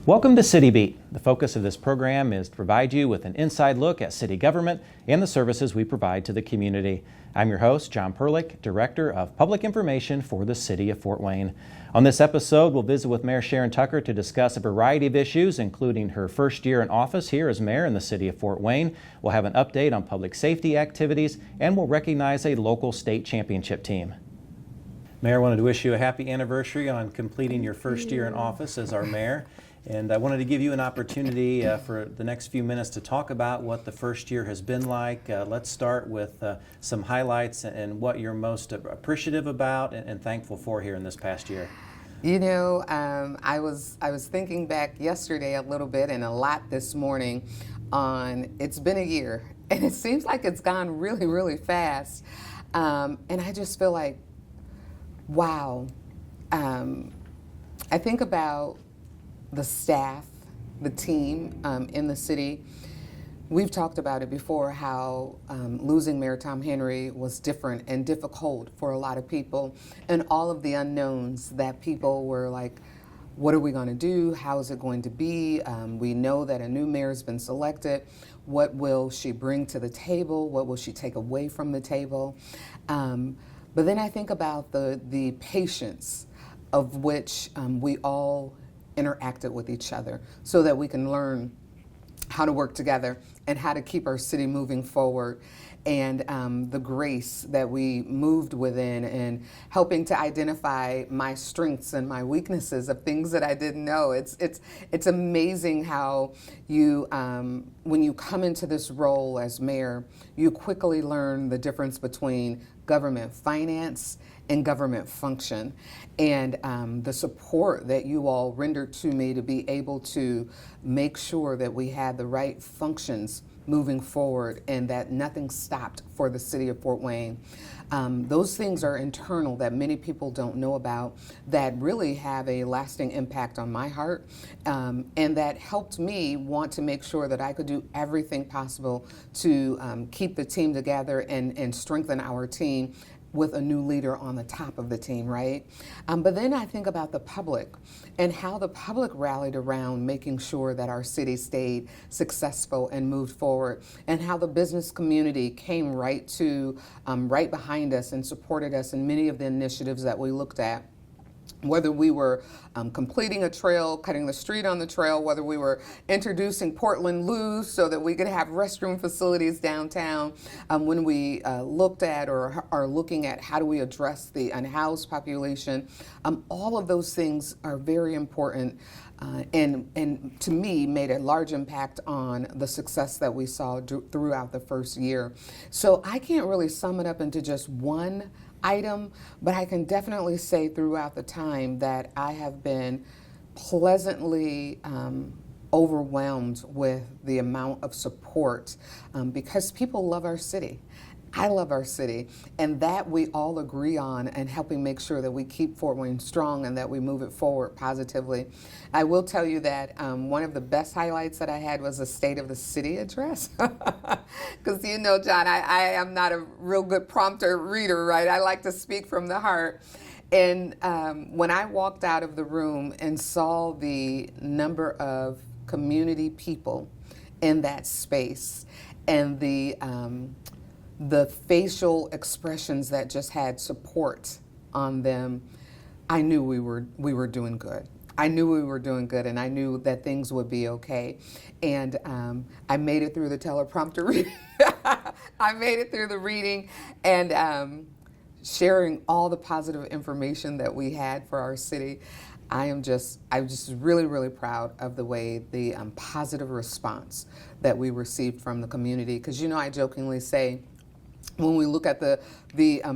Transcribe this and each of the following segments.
Welcome to City Beat. The focus of this program is to provide you with an inside look at city government and the services we provide to the community. I'm your host, John Perlich, Director of Public Information for the City of Fort Wayne. On this episode, we'll visit with Mayor Sharon Tucker to discuss a variety of issues, including her first year in office here as mayor in the City of Fort Wayne. We'll have an update on public safety activities, and we'll recognize a local state championship team. Mayor, I wanted to wish you a happy anniversary on completing your first year in office as our mayor. And I wanted to give you an opportunity for the next few minutes to talk about what the first year has been like. Let's start with some highlights and what you're most appreciative about and thankful for here in this past year. You know, I was thinking back yesterday a little bit and a lot this morning on it's been a year, and it seems like it's gone really, really fast. And I just feel like, wow. I think about the staff, the team in the city. We've talked about it before, how losing Mayor Tom Henry was different and difficult for a lot of people, and all of the unknowns that people were like, what are we going to do? How is it going to be? We know that a new mayor has been selected. What will she bring to the table? What will she take away from the table? But then I think about the patience of which we all interacted with each other so that we can learn how to work together and how to keep our city moving forward, and the grace that we moved within, and helping to identify my strengths and my weaknesses of things that I didn't know. It's amazing how you, when you come into this role as mayor, you quickly learn the difference between government finance and government function, and the support that you all rendered to me to be able to make sure that we had the right functions moving forward and that nothing stopped for the city of Fort Wayne. Those things are internal that many people don't know about, that really have a lasting impact on my heart, and that helped me want to make sure that I could do everything possible to keep the team together and strengthen our team with a new leader on the top of the team, right? But then I think about the public and how the public rallied around making sure that our city stayed successful and moved forward, and how the business community came right behind us and supported us in many of the initiatives that we looked at. Whether we were completing a trail, cutting the street on the trail, whether we were introducing Portland Loo so that we could have restroom facilities downtown, when we looked at or are looking at how do we address the unhoused population, all of those things are very important, and to me made a large impact on the success that we saw throughout the first year. So I can't really sum it up into just one item, but I can definitely say throughout the time that I have been pleasantly overwhelmed with the amount of support, because people love our city. I love our city, and that we all agree on, and helping make sure that we keep Fort Wayne strong and that we move it forward positively. I will tell you that one of the best highlights that I had was the State of the City address. Because you know, John, I am not a real good prompter reader, right? I like to speak from the heart. And when I walked out of the room and saw the number of community people in that space, and the facial expressions that just had support on them, I knew we were doing good. I knew we were doing good, and I knew that things would be okay. And I made it through the teleprompter reading. I made it through the reading, and sharing all the positive information that we had for our city. I'm just really, really proud of the way the positive response that we received from the community. Because, you know, I jokingly say, when we look at the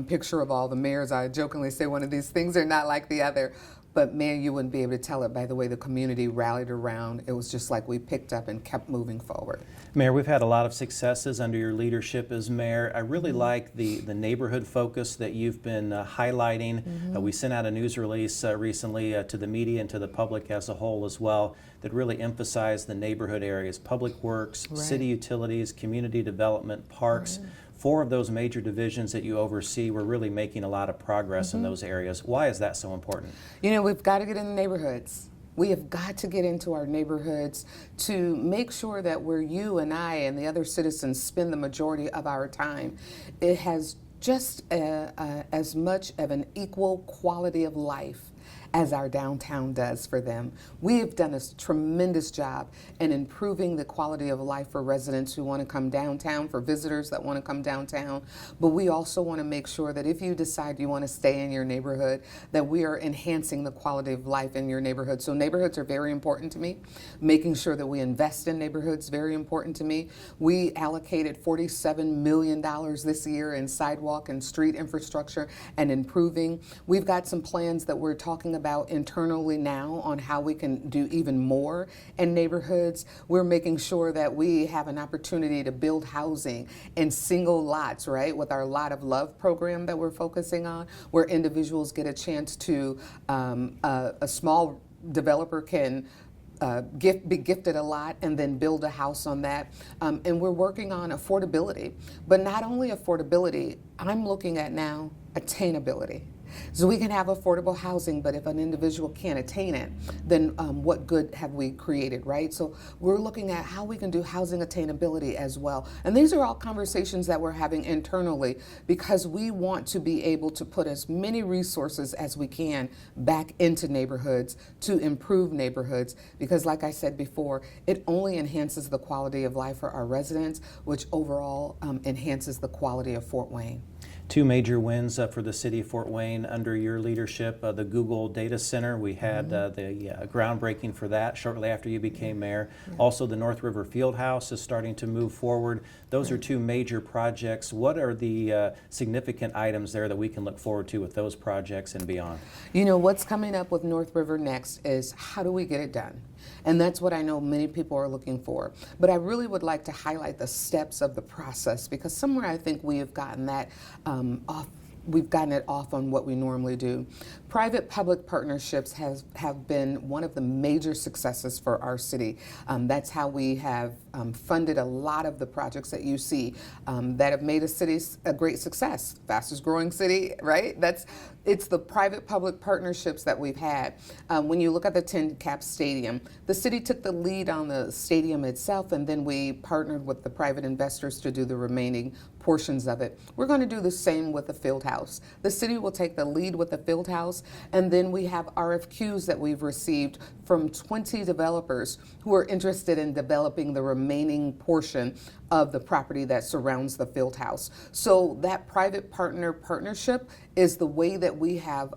picture of all the mayors, I jokingly say one of these things are not like the other. But man, you wouldn't be able to tell it by the way the community rallied around. It was just like we picked up and kept moving forward. Mayor, we've had a lot of successes under your leadership as mayor. I really like the neighborhood focus that you've been highlighting. We sent out a news release recently to the media and to the public as a whole as well that really emphasized the neighborhood areas: public works, city utilities, community development, parks. 4 of those major divisions that you oversee, we're really making a lot of progress in those areas. Why is that so important? You know, we've got to get in the neighborhoods. We have got to get into our neighborhoods to make sure that where you and I and the other citizens spend the majority of our time, it has just as much of an equal quality of life as our downtown does for them. We have done a tremendous job in improving the quality of life for residents who want to come downtown, for visitors that want to come downtown. But we also want to make sure that if you decide you want to stay in your neighborhood, that we are enhancing the quality of life in your neighborhood. So neighborhoods are very important to me. Making sure that we invest in neighborhoods, very important to me. We allocated $47 million this year in sidewalk and street infrastructure and improving. We've got some plans that we're talking about internally now on how we can do even more in neighborhoods. We're making sure that we have an opportunity to build housing in single lots, right, with our Lot of Love program that we're focusing on, where individuals get a chance to, a small developer can be gifted a lot and then build a house on that. And we're working on affordability, but not only affordability, I'm looking at now attainability. So we can have affordable housing, but if an individual can't attain it, then what good have we created, right? So we're looking at how we can do housing attainability as well. And these are all conversations that we're having internally because we want to be able to put as many resources as we can back into neighborhoods to improve neighborhoods because, like I said before, it only enhances the quality of life for our residents, which overall enhances the quality of Fort Wayne. Two major wins for the city of Fort Wayne under your leadership. The Google Data Center, we had the groundbreaking for that shortly after you became mayor. Also, the North River Fieldhouse is starting to move forward. Those are two major projects. What are the significant items there that we can look forward to with those projects and beyond? You know, what's coming up with North River next is how do we get it done? And that's what I know many people are looking for. But I really would like to highlight the steps of the process because somewhere I think we have gotten that off. We've gotten it off on what we normally do. Private-public partnerships have been one of the major successes for our city. That's how we have funded a lot of the projects that you see that have made a city a great success. Fastest growing city, right? It's the private-public partnerships that we've had. When you look at the TinCap Stadium, the city took the lead on the stadium itself, and then we partnered with the private investors to do the remaining portions of it. We're going to do the same with the field house. The city will take the lead with the field house, and then we have RFQs that we've received from 20 developers who are interested in developing the remaining portion of the property that surrounds the field house. So that private partnership is the way that we have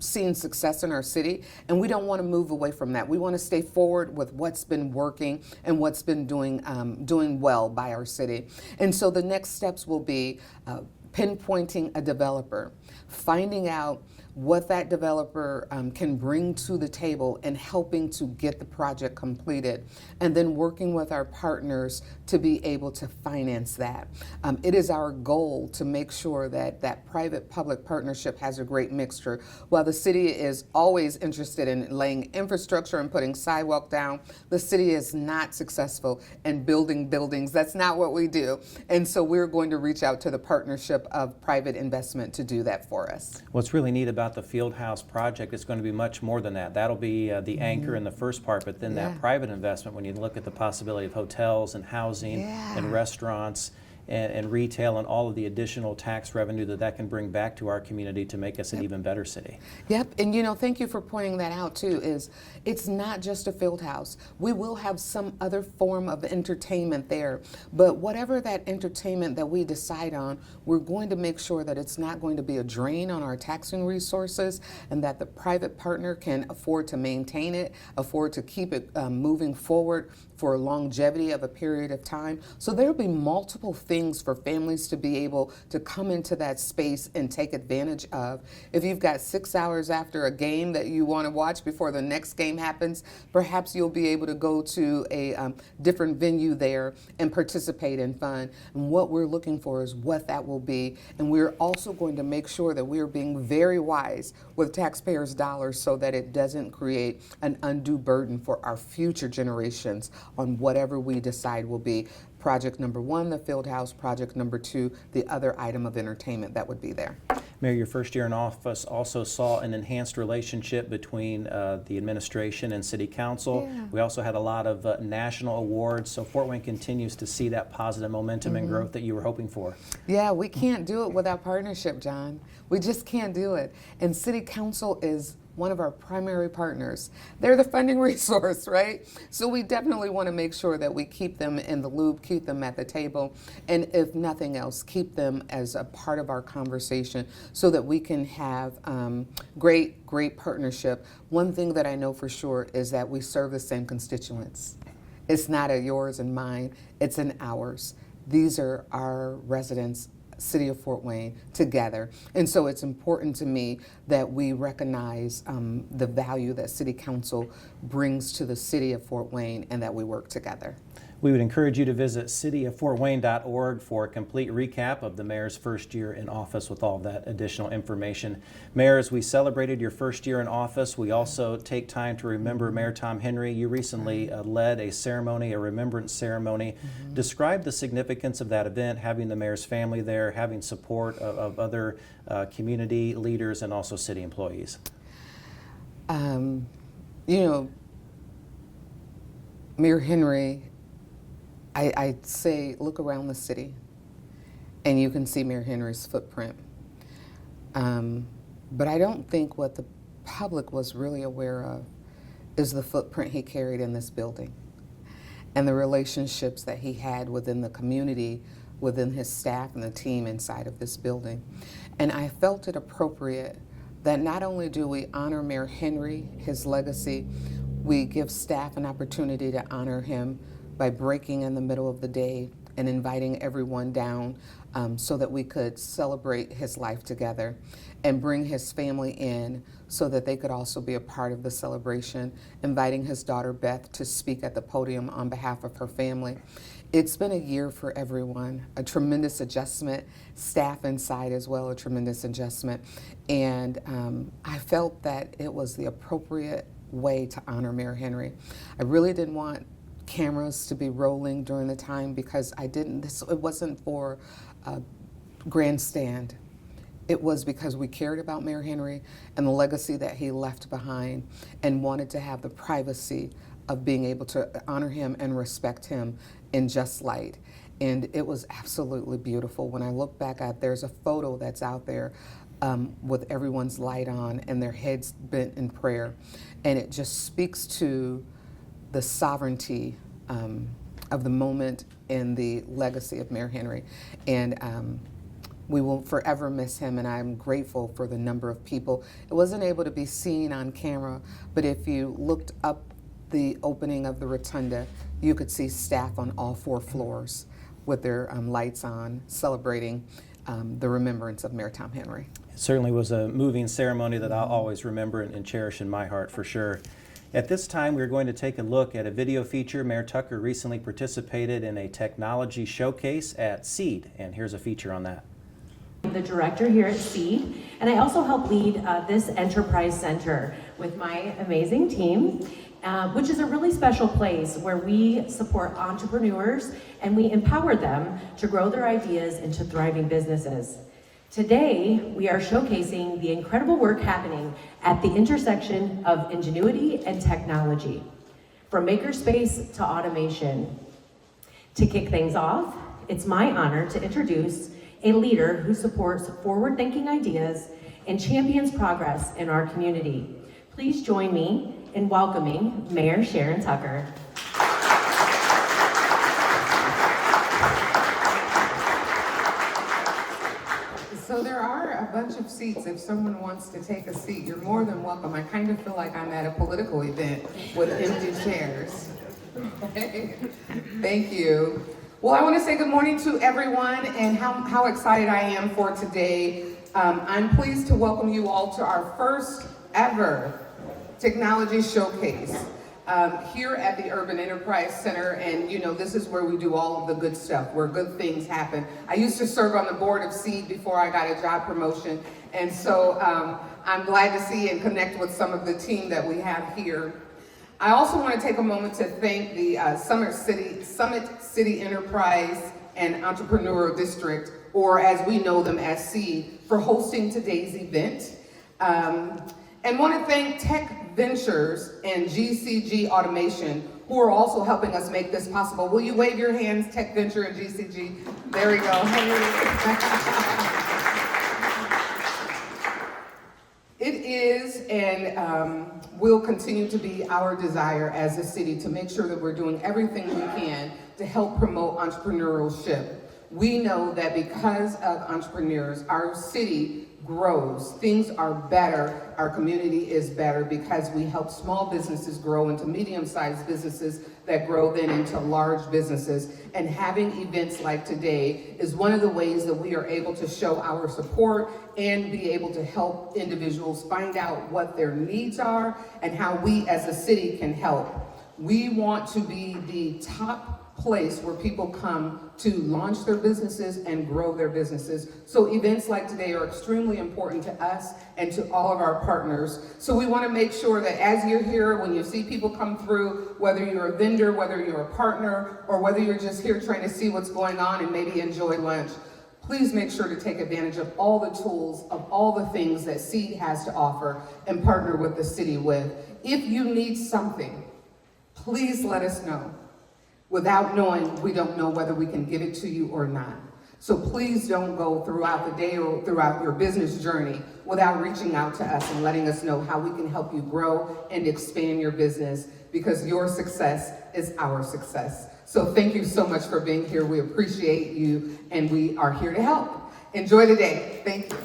seen success in our city, and we don't want to move away from that. We want to stay forward with what's been working and what's been doing well by our city. And so the next steps will be pinpointing a developer, finding out what that developer can bring to the table and helping to get the project completed, and then working with our partners to be able to finance that. It is our goal to make sure that that private-public partnership has a great mixture. While the city is always interested in laying infrastructure and putting sidewalk down, the city is not successful in building buildings. That's not what we do. And so we're going to reach out to the partnership of private investment to do that for us. What's really neat about the Fieldhouse project is going to be much more than that. That'll be the anchor in the first part, but then that private investment, when you look at the possibility of hotels and housing and restaurants and retail and all of the additional tax revenue that can bring back to our community to make us an even better city. Yep, and you know, thank you for pointing that out too, is it's not just a field house. We will have some other form of entertainment there, but whatever that entertainment that we decide on, we're going to make sure that it's not going to be a drain on our taxing resources and that the private partner can afford to maintain it, afford to keep it moving forward for longevity of a period of time. So there'll be multiple things for families to be able to come into that space and take advantage of. If you've got 6 hours after a game that you want to watch before the next game happens, perhaps you'll be able to go to a different venue there and participate in fun. And what we're looking for is what that will be. And we're also going to make sure that we're being very wise with taxpayers' dollars so that it doesn't create an undue burden for our future generations on whatever we decide will be project number one, the field house, project number two, the other item of entertainment that would be there. Mayor, your first year in office also saw an enhanced relationship between the administration and City Council. Yeah. We also had a lot of national awards, so Fort Wayne continues to see that positive momentum and growth that you were hoping for. Yeah, we can't do it without partnership, John. We just can't do it. And City Council is one of our primary partners. They're the funding resource, right? So we definitely want to make sure that we keep them in the loop, keep them at the table, and if nothing else, keep them as a part of our conversation so that we can have great partnership. One thing that I know for sure is that we serve the same constituents. It's not a yours and mine, it's an ours. These are our residents, City of Fort Wayne, together. And so it's important to me that we recognize the value that City Council brings to the City of Fort Wayne and that we work together. We would encourage you to visit cityoffortwayne.org for a complete recap of the mayor's first year in office with all that additional information. Mayor, as we celebrated your first year in office, we also take time to remember Mayor Tom Henry. You recently led a ceremony, a remembrance ceremony. Describe the significance of that event, having the mayor's family there, having support of other community leaders and also city employees. You know, Mayor Henry, I'd say look around the city and you can see Mayor Henry's footprint. But I don't think what the public was really aware of is the footprint he carried in this building and the relationships that he had within the community, within his staff and the team inside of this building. And I felt it appropriate that not only do we honor Mayor Henry, his legacy, we give staff an opportunity to honor him by breaking in the middle of the day and inviting everyone down so that we could celebrate his life together and bring his family in so that they could also be a part of the celebration, inviting his daughter Beth to speak at the podium on behalf of her family. It's been a year for everyone, a tremendous adjustment, staff inside as well, a tremendous adjustment. And I felt that it was the appropriate way to honor Mayor Henry. I really didn't want cameras to be rolling during the time because it wasn't for a grandstand. It was because we cared about Mayor Henry and the legacy that he left behind and wanted to have the privacy of being able to honor him and respect him in just light. And it was absolutely beautiful. When I look back at, there's a photo that's out there with everyone's light on and their heads bent in prayer. And it just speaks to the sovereignty of the moment and the legacy of Mayor Henry. And we will forever miss him, and I'm grateful for the number of people. It wasn't able to be seen on camera, but if you looked up the opening of the rotunda, you could see staff on all 4 floors with their lights on, celebrating the remembrance of Mayor Tom Henry. It certainly was a moving ceremony that I'll always remember and cherish in my heart for sure. At this time, we're going to take a look at a video feature. Mayor Tucker recently participated in a technology showcase at SEED, and here's a feature on that. I'm the director here at SEED, and I also help lead this Enterprise Center with my amazing team, which is a really special place where we support entrepreneurs and we empower them to grow their ideas into thriving businesses. Today, we are showcasing the incredible work happening at the intersection of ingenuity and technology, from makerspace to automation. To kick things off, it's my honor to introduce a leader who supports forward-thinking ideas and champions progress in our community. Please join me in welcoming Mayor Sharon Tucker. So there are a bunch of seats. If someone wants to take a seat, you're more than welcome. I kind of feel like I'm at a political event with empty chairs. Thank you. Well, I want to say good morning to everyone and how excited I am for today. I'm pleased to welcome you all to our first ever technology showcase here at the Urban Enterprise Center. And you know, this is where we do all of the good stuff, where good things happen. I used to serve on the board of SEED before I got a job promotion. And so I'm glad to see and connect with some of the team that we have here. I also want to take a moment to thank the Summit City Enterprise and Entrepreneurial District or as we know them as Seed, for hosting today's event. And want to thank Tech Ventures and GCG Automation, who are also helping us make this possible. Will you wave your hands, Tech Venture and GCG? There we go. It is and will continue to be our desire as a city to make sure that we're doing everything we can to help promote entrepreneurship. We know that because of entrepreneurs, our city grows, things are better, our community is better because we help small businesses grow into medium-sized businesses that grow then into large businesses. And having events like today is one of the ways that we are able to show our support and be able to help individuals find out what their needs are and how we as a city can help. We want to be the top place where people come to launch their businesses and grow their businesses. So events like today are extremely important to us and to all of our partners. So we want to make sure that as you're here, when you see people come through, whether you're a vendor, whether you're a partner, or whether you're just here trying to see what's going on and maybe enjoy lunch, please make sure to take advantage of all the tools, of all the things that Seed has to offer and partner with the city with. If you need something, please let us know. Without knowing, we don't know whether we can give it to you or not. So please don't go throughout the day or throughout your business journey without reaching out to us and letting us know how we can help you grow and expand your business, because your success is our success. So thank you so much for being here. We appreciate you and we are here to help. Enjoy the day. Thank you.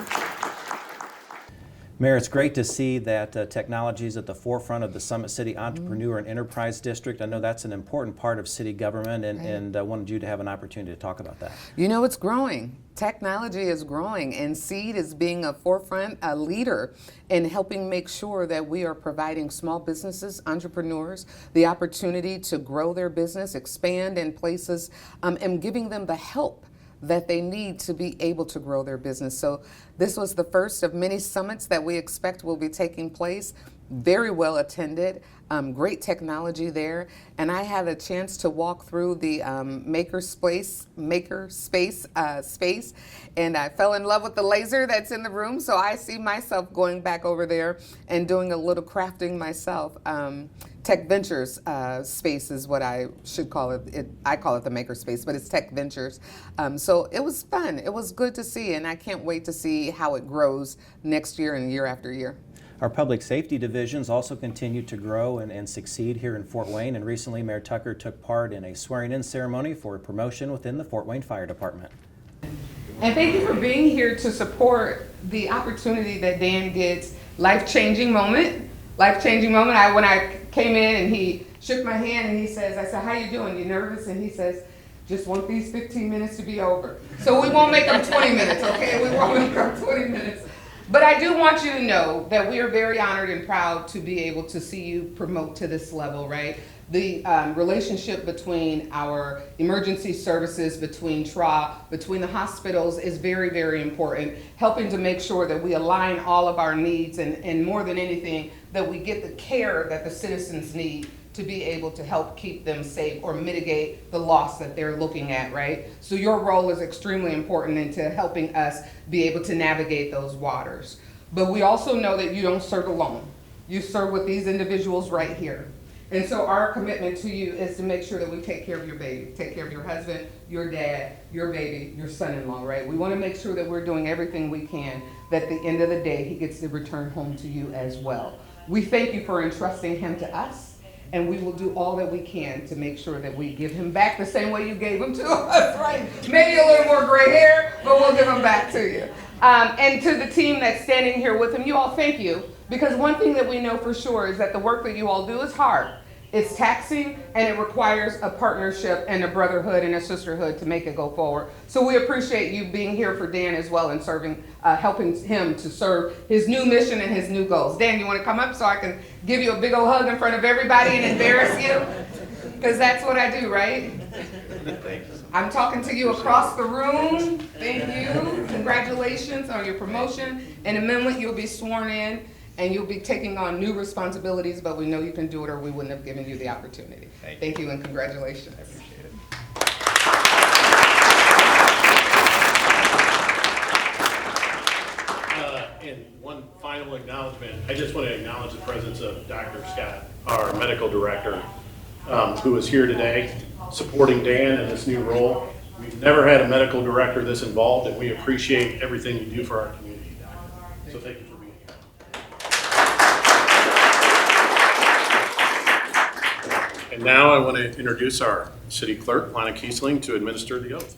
Mayor, it's great to see that technology is at the forefront of the Summit City Entrepreneur and Enterprise District. I know that's an important part of city government, and I wanted you to have an opportunity to talk about that. You know, it's growing. Technology is growing, and Seed is being a forefront, a leader in helping make sure that we are providing small businesses, entrepreneurs, the opportunity to grow their business, expand in places, and giving them the help that they need to be able to grow their business. So this was the first of many summits that we expect will be taking place. Very well attended, great technology there. And I had a chance to walk through the makerspace space, and I fell in love with the laser that's in the room. So I see myself going back over there and doing a little crafting myself. Tech Ventures space is what I should call it. I call it the makerspace, but it's Tech Ventures. So it was fun. It was good to see, and I can't wait to see how it grows next year and year after year. Our public safety divisions also continue to grow and succeed here in Fort Wayne, and recently Mayor Tucker took part in a swearing-in ceremony for a promotion within the Fort Wayne Fire Department. And thank you for being here to support the opportunity that Dan gets. Life-changing moment. Life-changing moment. When I came in and he shook my hand and he says, I said, how you doing? You nervous? And he says, just want these 15 minutes to be over. So we won't make them 20 minutes, okay? We won't make them 20 minutes. But I do want you to know that we are very honored and proud to be able to see you promote to this level, right? The relationship between our emergency services, between TRA, between the hospitals is very, very important. Helping to make sure that we align all of our needs and more than anything, that we get the care that the citizens need to be able to help keep them safe or mitigate the loss that they're looking at, right? So your role is extremely important into helping us be able to navigate those waters. But we also know that you don't serve alone. You serve with these individuals right here. And so our commitment to you is to make sure that we take care of your baby, take care of your husband, your dad, your baby, your son-in-law, right? We want to make sure that we're doing everything we can, that at the end of the day, he gets to return home to you as well. We thank you for entrusting him to us, and we will do all that we can to make sure that we give him back the same way you gave him to us, right? Maybe a little more gray hair, but we'll give him back to you. And to the team that's standing here with him, you all thank you, because one thing that we know for sure is that the work that you all do is hard. It's taxing, and it requires a partnership and a brotherhood and a sisterhood to make it go forward. So we appreciate you being here for Dan as well and serving, helping him to serve his new mission and his new goals. Dan, you want to come up so I can give you a big old hug in front of everybody and embarrass you? Because that's what I do, right? I'm talking to you across the room. Thank you. Congratulations on your promotion. In a moment, you'll be sworn in. And you'll be taking on new responsibilities, but we know you can do it or we wouldn't have given you the opportunity. Thank you and congratulations. I appreciate it. final acknowledgement, I just want to acknowledge the presence of Dr. Scott, our medical director, who is here today supporting Dan in this new role. We've never had a medical director this involved, and we appreciate everything you do for our community, Doctor. So thank you for being here. And now I want to introduce our city clerk, Lana Kiesling, to administer the oath.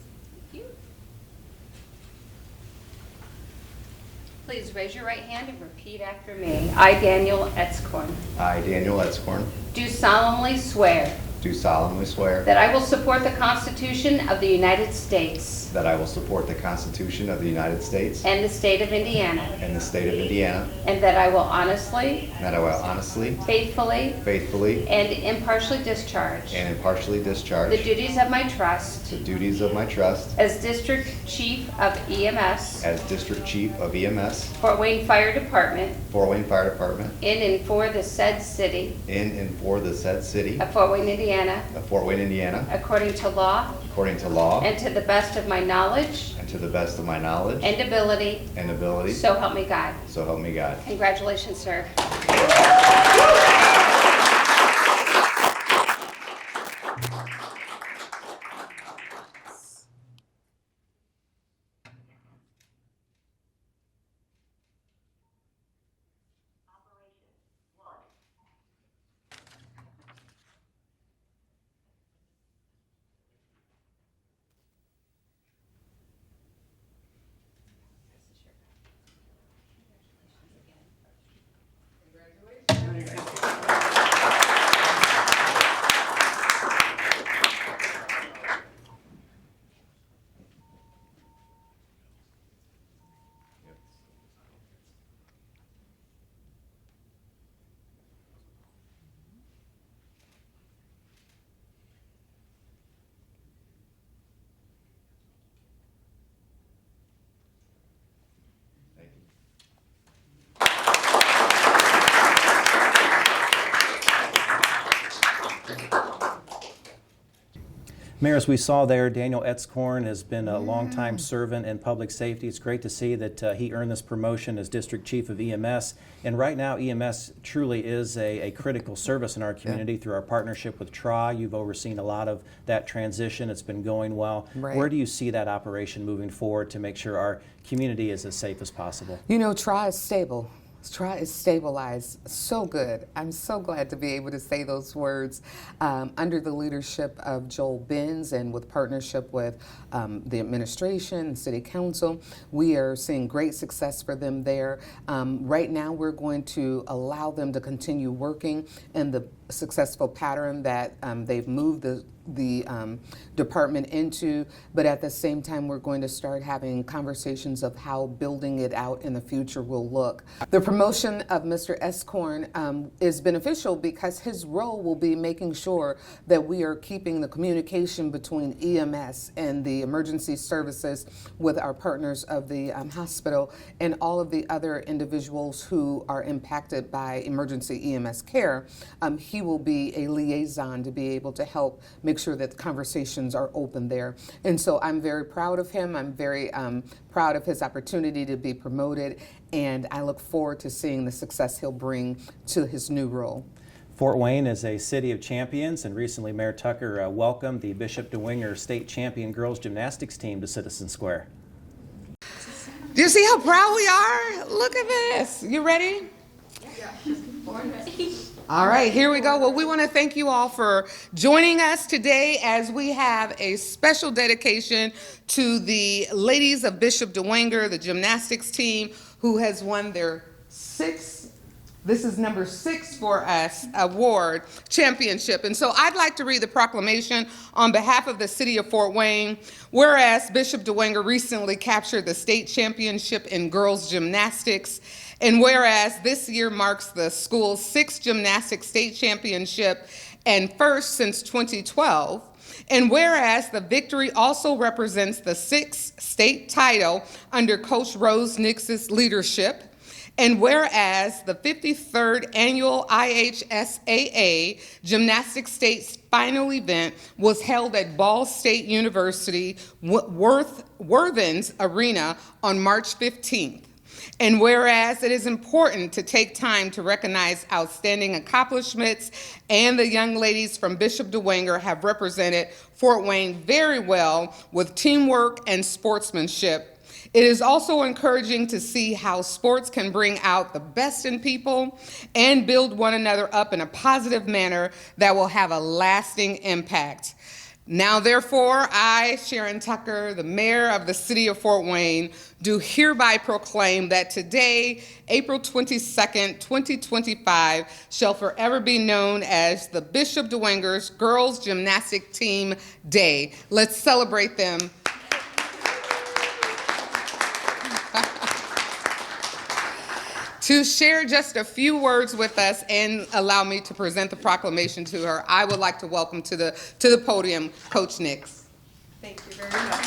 Please raise your right hand and repeat after me. I, Daniel Etzkorn, I, Daniel Etzkorn, do solemnly swear do solemnly swear that I will support the Constitution of the United States that I will support the Constitution of the United States and the state of Indiana, and the state of Indiana, and that I will honestly, and that I will honestly, faithfully, faithfully, and impartially discharge and impartially the discharge duties of my trust the duties of my trust as District Chief of EMS, as District Chief of EMS, Fort Wayne Fire Department, Fort Wayne Fire Department, in and for the said city in and for the said city of Fort Wayne, Indiana, of Fort Wayne, Indiana, according to law according to law and to the best of my knowledge and to the best of my knowledge and ability, and ability, so help me God. so help me God. Congratulations, sir. Mayor, as we saw there, Daniel Etzkorn has been a longtime servant in public safety. It's great to see that he earned this promotion as District Chief of EMS. And right now, EMS truly is a critical service in our community through our partnership with TRA. You've overseen a lot of that transition. It's been going well. Right. Where do you see that operation moving forward to make sure our community is as safe as possible? You know, TRA is stable. TRA is stabilized. So good. I'm so glad to be able to say those words under the leadership of Joel Benz and with partnership with the administration and city council. We are seeing great success for them there. Right now, we're going to allow them to continue working in the successful pattern that they've moved the department into, but at the same time we're going to start having conversations of how building it out in the future will look. The promotion of Mr. Etzkorn is beneficial because his role will be making sure that we are keeping the communication between EMS and the emergency services with our partners of the hospital and all of the other individuals who are impacted by emergency EMS care. He will be a liaison to be able to help make sure that the conversations are open there. And so I'm very proud of him. I'm very proud of his opportunity to be promoted, and I look forward to seeing the success he'll bring to his new role. Fort Wayne is a city of champions, and recently Mayor Tucker welcomed the Bishop DeWinger State Champion Girls Gymnastics team to Citizen Square. Do you see how proud we are? Look at this. You ready? All right, here we go. Well, we want to thank you all for joining us today as we have a special dedication to the ladies of Bishop DeWinger, the gymnastics team, who has won their this is number 6 for us, award championship. And so I'd like to read the proclamation on behalf of the city of Fort Wayne. Whereas Bishop DeWinger recently captured the state championship in girls gymnastics, and whereas this year marks the school's 6th gymnastics state championship and first since 2012, and whereas the victory also represents the 6th state title under Coach Rose Nix's leadership, and whereas the 53rd annual IHSAA Gymnastics State's final event was held at Ball State University Worthens Arena on March 15th. And whereas it is important to take time to recognize outstanding accomplishments, and the young ladies from Bishop Dwenger have represented Fort Wayne very well with teamwork and sportsmanship. It is also encouraging to see how sports can bring out the best in people and build one another up in a positive manner that will have a lasting impact. Now, therefore, I, Sharon Tucker, the mayor of the city of Fort Wayne, do hereby proclaim that today, April 22nd, 2025, shall forever be known as the Bishop Dwenger's Girls Gymnastic Team Day. Let's celebrate them. To share just a few words with us and allow me to present the proclamation to her, I would like to welcome to the podium Coach Nix. Thank you very much.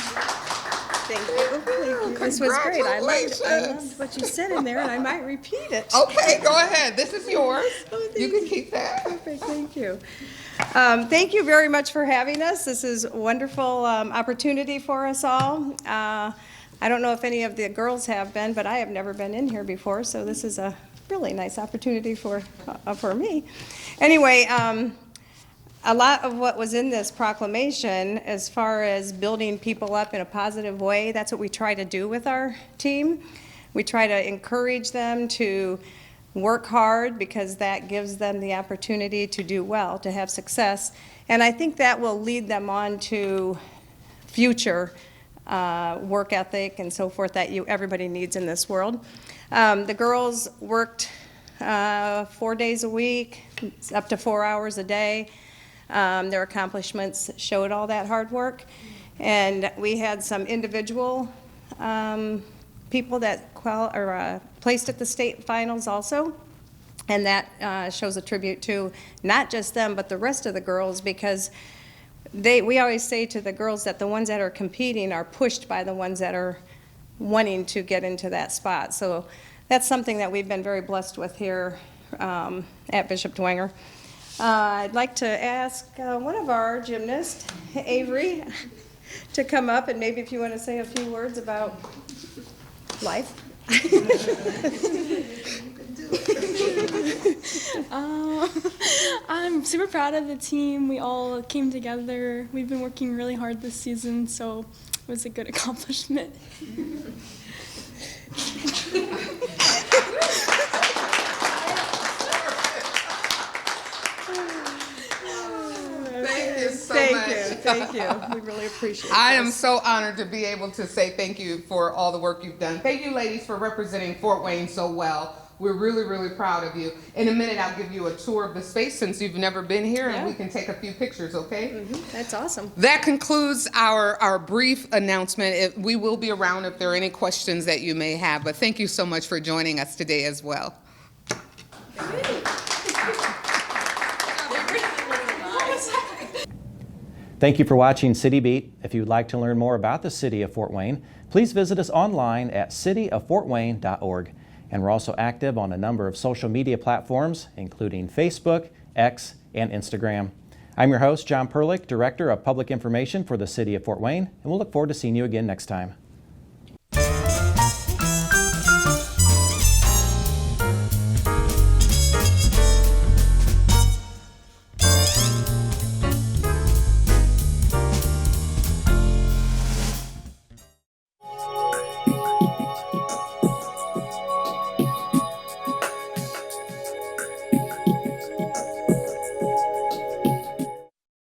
Thank you. Thank you. This was great. I loved what you said in there, and I might repeat it. Okay, go ahead. This is yours. Oh, You can keep that. Perfect. Thank you. Thank you very much for having us. This is a wonderful opportunity for us all. I don't know if any of the girls have been, but I have never been in here before, so this is a really nice opportunity for me. Anyway, a lot of what was in this proclamation as far as building people up in a positive way, that's what we try to do with our team. We try to encourage them to work hard because that gives them the opportunity to do well, to have success. And I think that will lead them on to future work ethic and so forth that everybody needs in this world. The girls worked 4 days a week, up to 4 hours a day. Their accomplishments showed all that hard work. And we had some individual people that placed at the state finals also. And that shows a tribute to not just them, but the rest of the girls, because we always say to the girls that the ones that are competing are pushed by the ones that are wanting to get into that spot. So that's something that we've been very blessed with here at Bishop Dwenger. I'd like to ask one of our gymnasts, Avery, to come up, and maybe if you want to say a few words about life. I'm super proud of the team. We all came together. We've been working really hard this season, so it was a good accomplishment. Thank you so much. Thank you. We really appreciate it. I am so honored to be able to say thank you for all the work you've done. Thank you, ladies, for representing Fort Wayne so well. We're really, really proud of you. In a minute, I'll give you a tour of the space since you've never been here, and we can take a few pictures, okay? Mm-hmm. That's awesome. That concludes our brief announcement. We will be around if there are any questions that you may have, but thank you so much for joining us today as well. Thank you for watching City Beat. If you would like to learn more about the City of Fort Wayne, please visit us online at cityoffortwayne.org. And we're also active on a number of social media platforms, including Facebook, X, and Instagram. I'm your host, John Perlich, Director of Public Information for the City of Fort Wayne, and we'll look forward to seeing you again next time.